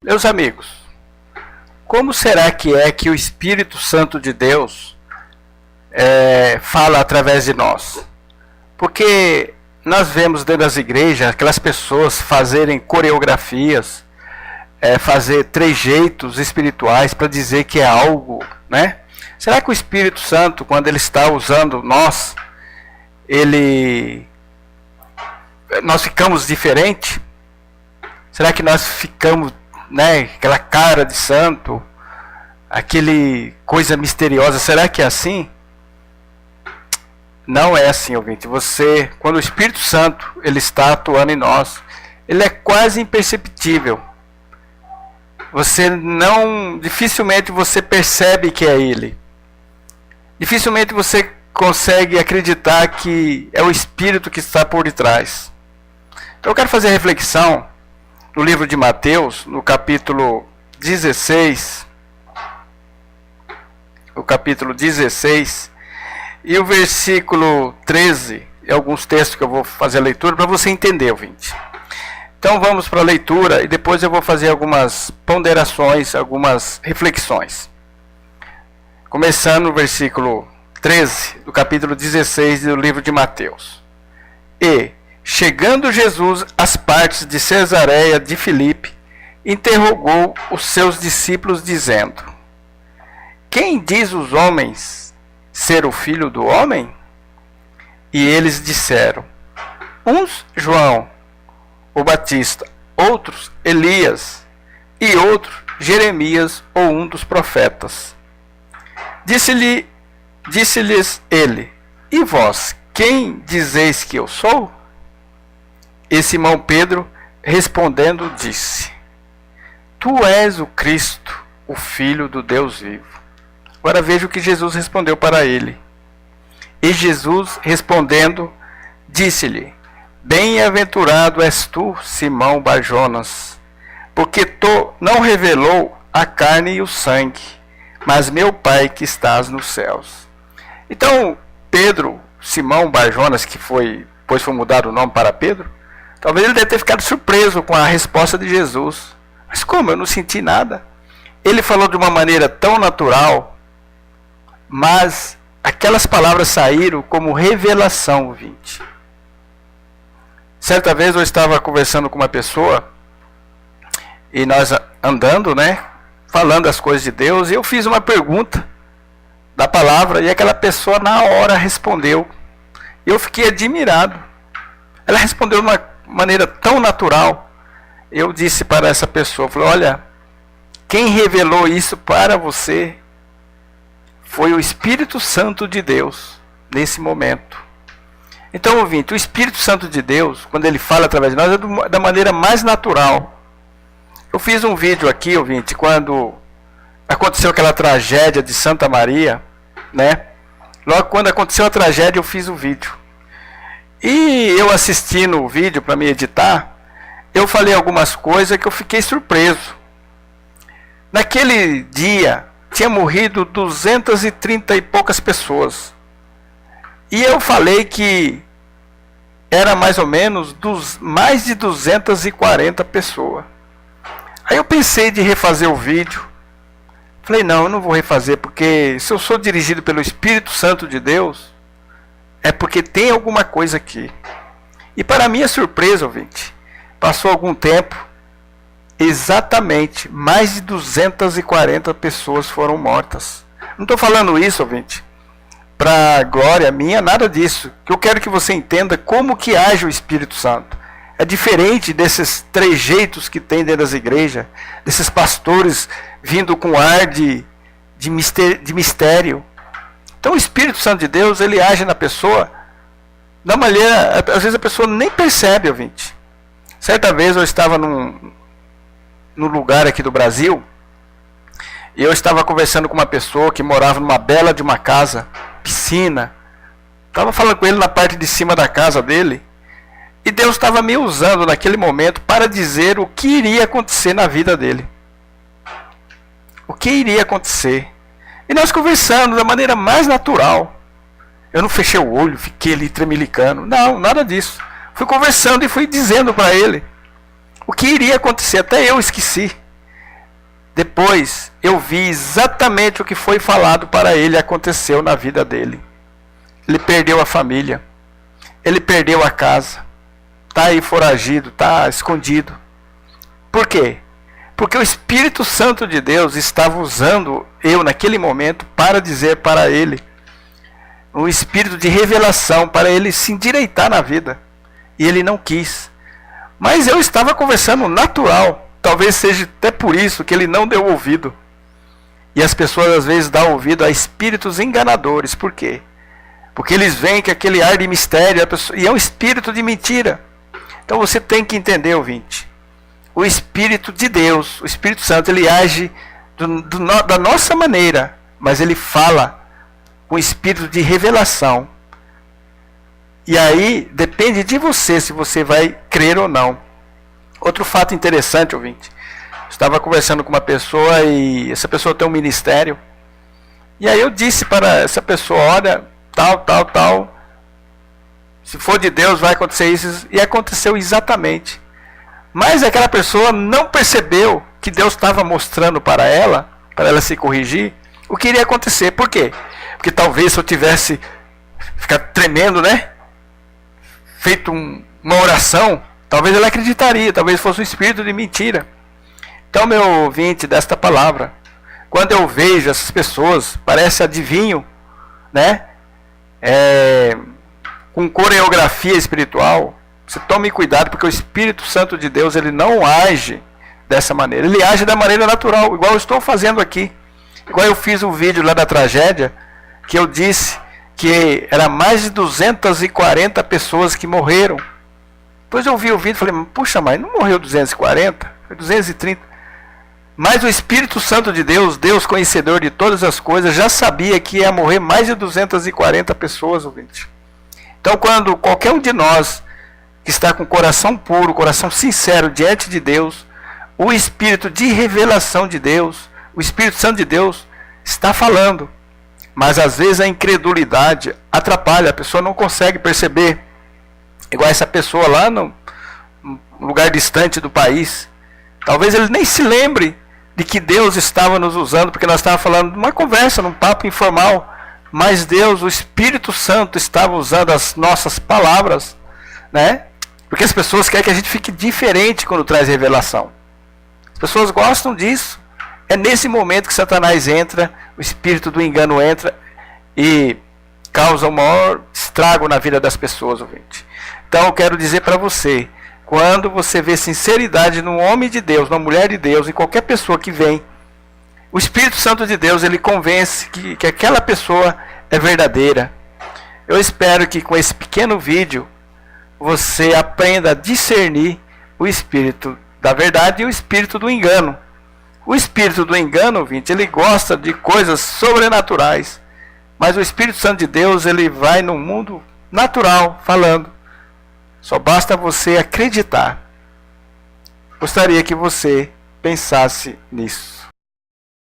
Meus amigos, como será que o Espírito Santo de Deus fala através de nós? Porque nós vemos dentro das igrejas aquelas pessoas fazerem coreografias, fazer trejeitos espirituais para dizer que é algo, né? Será que o Espírito Santo, quando ele está usando nós ficamos diferentes? Será que nós ficamos, né, aquela cara de santo, aquele coisa misteriosa? Será que é assim? Não é assim, ouvinte. Quando o Espírito Santo ele está atuando em nós, ele é quase imperceptível. Dificilmente você percebe que é ele. Dificilmente você consegue acreditar que é o Espírito que está por detrás. Então eu quero fazer reflexão no livro de Mateus, no capítulo 16. O capítulo 16 e o versículo 13, e alguns textos que eu vou fazer a leitura para você entender, ouvinte. Então vamos para a leitura e depois eu vou fazer algumas ponderações, algumas reflexões. Começando no versículo 13 do capítulo 16 do livro de Mateus. E, chegando Jesus às partes de Cesareia de Filipe, interrogou os seus discípulos dizendo: Quem diz os homens ser o Filho do Homem? E eles disseram: uns João o Batista, outros Elias, e outros Jeremias ou um dos profetas. Disse-lhes ele: E vós, quem dizeis que eu sou? E Simão Pedro, respondendo, disse: Tu és o Cristo, o Filho do Deus vivo. Agora veja o que Jesus respondeu para ele. E Jesus, respondendo, disse-lhe: Bem-aventurado és tu, Simão Bar-Jonas, porque não revelou a carne e o sangue, mas meu Pai que estás nos céus. Então, Pedro, Simão Bar-Jonas, pois foi mudado o nome para Pedro, talvez ele deve ter ficado surpreso com a resposta de Jesus. Mas como? Eu não senti nada. Ele falou de uma maneira tão natural, mas aquelas palavras saíram como revelação, ouvinte. Certa vez eu estava conversando com uma pessoa, e nós andando, né, falando as coisas de Deus, e eu fiz uma pergunta da palavra, e aquela pessoa na hora respondeu. E eu fiquei admirado. Ela respondeu de uma maneira tão natural. Eu disse para essa pessoa, falei: olha, quem revelou isso para você foi o Espírito Santo de Deus, nesse momento. Então, ouvinte, o Espírito Santo de Deus, quando ele fala através de nós, é da maneira mais natural. Eu fiz um vídeo aqui, ouvinte, quando aconteceu aquela tragédia de Santa Maria, né? Logo quando aconteceu a tragédia, eu fiz o vídeo. E eu assistindo o vídeo para me editar, eu falei algumas coisas que eu fiquei surpreso. Naquele dia, tinha morrido 230 e poucas pessoas. E eu falei que era mais ou menos mais de 240 pessoas. Aí eu pensei de refazer o vídeo. Falei: não, eu não vou refazer, porque se eu sou dirigido pelo Espírito Santo de Deus, é porque tem alguma coisa aqui. E para minha surpresa, ouvinte, passou algum tempo, exatamente mais de 240 pessoas foram mortas. Não estou falando isso, ouvinte, para glória minha, nada disso. Que eu quero que você entenda como que age o Espírito Santo. É diferente desses trejeitos que tem dentro das igrejas, desses pastores vindo com ar de mistério. Então o Espírito Santo de Deus, ele age na pessoa da maneira, às vezes a pessoa nem percebe, ouvinte. Certa vez eu estava num lugar aqui do Brasil, e eu estava conversando com uma pessoa que morava numa bela de uma casa, piscina. Estava falando com ele na parte de cima da casa dele. E Deus estava me usando naquele momento para dizer o que iria acontecer na vida dele. O que iria acontecer. E nós conversando da maneira mais natural. Eu não fechei o olho, fiquei ali tremelicando. Não, nada disso. Fui conversando e fui dizendo para ele o que iria acontecer. Até eu esqueci. depois eu vi exatamente o que foi falado para ele aconteceu na vida dele. Ele perdeu a família, ele perdeu a casa, está aí foragido, está escondido. Por quê? Porque o Espírito Santo de Deus estava usando eu naquele momento para dizer para ele, um espírito de revelação para ele se endireitar na vida. E ele não quis. Mas eu estava conversando natural. Talvez seja até por isso que ele não deu ouvido. E as pessoas às vezes dão ouvido a espíritos enganadores. Por quê? Porque eles veem que aquele ar de mistério e é um espírito de mentira. Então você tem que entender, ouvinte. O Espírito de Deus, o Espírito Santo, ele age da nossa maneira. Mas ele fala com espírito de revelação. E aí depende de você se você vai crer ou não. Outro fato interessante, ouvinte. Estava conversando com uma pessoa e essa pessoa tem um ministério. E aí eu disse para essa pessoa, olha, tal. Se for de Deus vai acontecer isso. E aconteceu exatamente. Mas aquela pessoa não percebeu que Deus estava mostrando para ela se corrigir, o que iria acontecer. Por quê? Porque talvez se eu tivesse ficado tremendo, né? Feito uma oração, talvez ela acreditaria, talvez fosse um espírito de mentira. Então, meu ouvinte desta palavra, quando eu vejo essas pessoas, parece adivinho, né? Com coreografia espiritual, você tome cuidado, porque o Espírito Santo de Deus, ele não age dessa maneira. Ele age da maneira natural, igual eu estou fazendo aqui. Igual eu fiz um vídeo lá da tragédia, que eu disse que era mais de 240 pessoas que morreram. Depois eu vi o vídeo e falei, puxa, mas não morreu 240? Foi 230. Mas o Espírito Santo de Deus, Deus conhecedor de todas as coisas, já sabia que ia morrer mais de 240 pessoas, ouvinte. Então, quando qualquer um de nós que está com o coração puro, coração sincero diante de Deus, o Espírito de revelação de Deus, o Espírito Santo de Deus está falando. Mas às vezes a incredulidade atrapalha, a pessoa não consegue perceber. Igual essa pessoa lá no lugar distante do país. Talvez ele nem se lembre de que Deus estava nos usando, porque nós estávamos falando de uma conversa, num papo informal. Mas Deus, o Espírito Santo, estava usando as nossas palavras, né? Porque as pessoas querem que a gente fique diferente quando traz revelação. As pessoas gostam disso. É nesse momento que Satanás entra, o espírito do engano entra e causa o maior estrago na vida das pessoas, ouvinte. Então eu quero dizer para você, quando você vê sinceridade num homem de Deus, numa mulher de Deus, em qualquer pessoa que vem, o Espírito Santo de Deus, ele convence que aquela pessoa é verdadeira. Eu espero que com esse pequeno vídeo você aprenda a discernir o espírito da verdade e o espírito do engano. O espírito do engano, ouvinte, ele gosta de coisas sobrenaturais. Mas o Espírito Santo de Deus, ele vai no mundo natural, falando. Só basta você acreditar. Gostaria que você pensasse nisso.